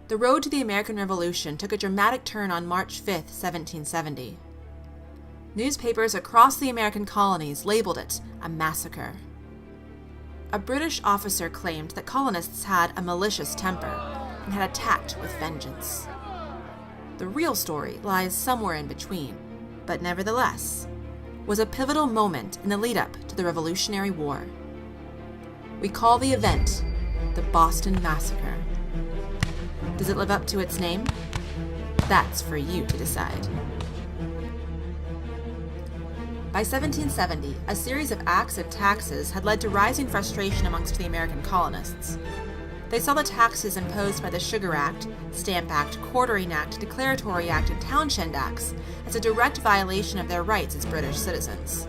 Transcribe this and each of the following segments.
The road to the American Revolution took a dramatic turn on March 5, 1770. Newspapers across the American colonies labeled it a massacre. A British officer claimed that colonists had a malicious temper and had attacked with vengeance. The real story lies somewhere in between, but nevertheless, was a pivotal moment in the lead-up to the Revolutionary War. We call the event the Boston Massacre. Does it live up to its name? That's for you to decide. By 1770, a series of acts and taxes had led to rising frustration amongst the American colonists. They saw the taxes imposed by the Sugar Act, Stamp Act, Quartering Act, Declaratory Act, and Townshend Acts as a direct violation of their rights as British citizens.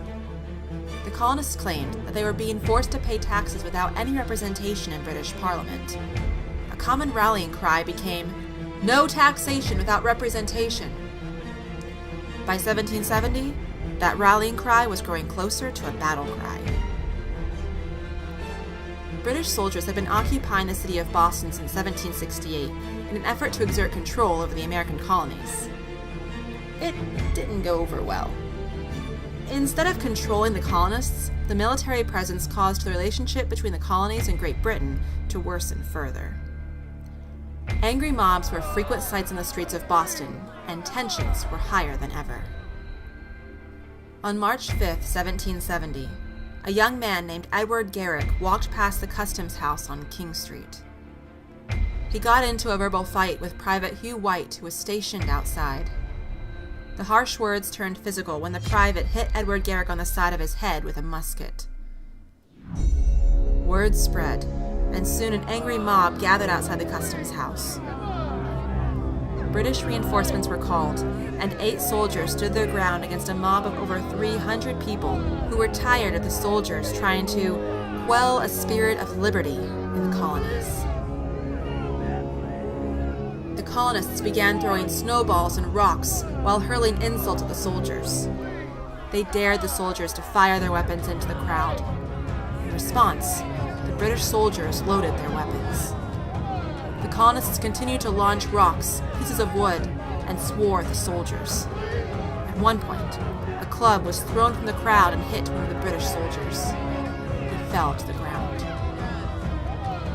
The colonists claimed that they were being forced to pay taxes without any representation in British Parliament. A common rallying cry became, "No taxation without representation." By 1770, that rallying cry was growing closer to a battle cry. British soldiers had been occupying the city of Boston since 1768 in an effort to exert control over the American colonies. It didn't go over well. Instead of controlling the colonists, the military presence caused the relationship between the colonies and Great Britain to worsen further. Angry mobs were frequent sights on the streets of Boston, and tensions were higher than ever. On March 5, 1770, a young man named Edward Garrick walked past the customs house on King Street. He got into a verbal fight with Private Hugh White, who was stationed outside. The harsh words turned physical when the private hit Edward Garrick on the side of his head with a musket. Word spread, and soon an angry mob gathered outside the customs house. British reinforcements were called, and 8 soldiers stood their ground against a mob of over 300 people who were tired of the soldiers trying to quell a spirit of liberty in the colonies. The colonists began throwing snowballs and rocks while hurling insults at the soldiers. They dared the soldiers to fire their weapons into the crowd. In response, the British soldiers loaded their weapons. The colonists continued to launch rocks, pieces of wood, and swore at the soldiers. At one point, a club was thrown from the crowd and hit one of the British soldiers. He fell to the ground.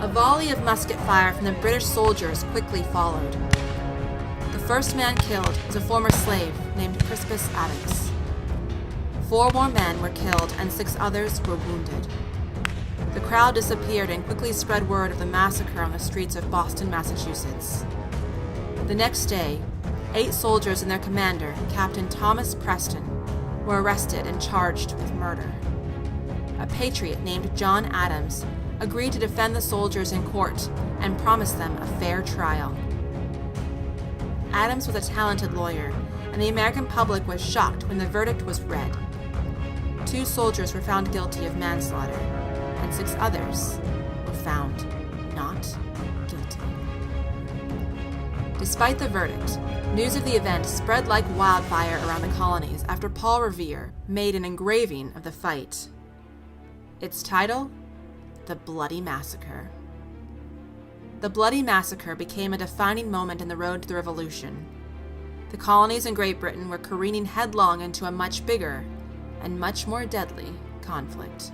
A volley of musket fire from the British soldiers quickly followed. The first man killed was a former slave named Crispus Attucks. 4 more men were killed and 6 others were wounded. The crowd disappeared and quickly spread word of the massacre on the streets of Boston, Massachusetts. The next day, 8 soldiers and their commander, Captain Thomas Preston, were arrested and charged with murder. A patriot named John Adams agreed to defend the soldiers in court and promised them a fair trial. Adams was a talented lawyer, and the American public was shocked when the verdict was read. 2 soldiers were found guilty of manslaughter, and 6 others were found not guilty. Despite the verdict, news of the event spread like wildfire around the colonies after Paul Revere made an engraving of the fight. Its title? The Bloody Massacre. The Bloody Massacre became a defining moment in the road to the Revolution. The colonies and Great Britain were careening headlong into a much bigger and much more deadly conflict.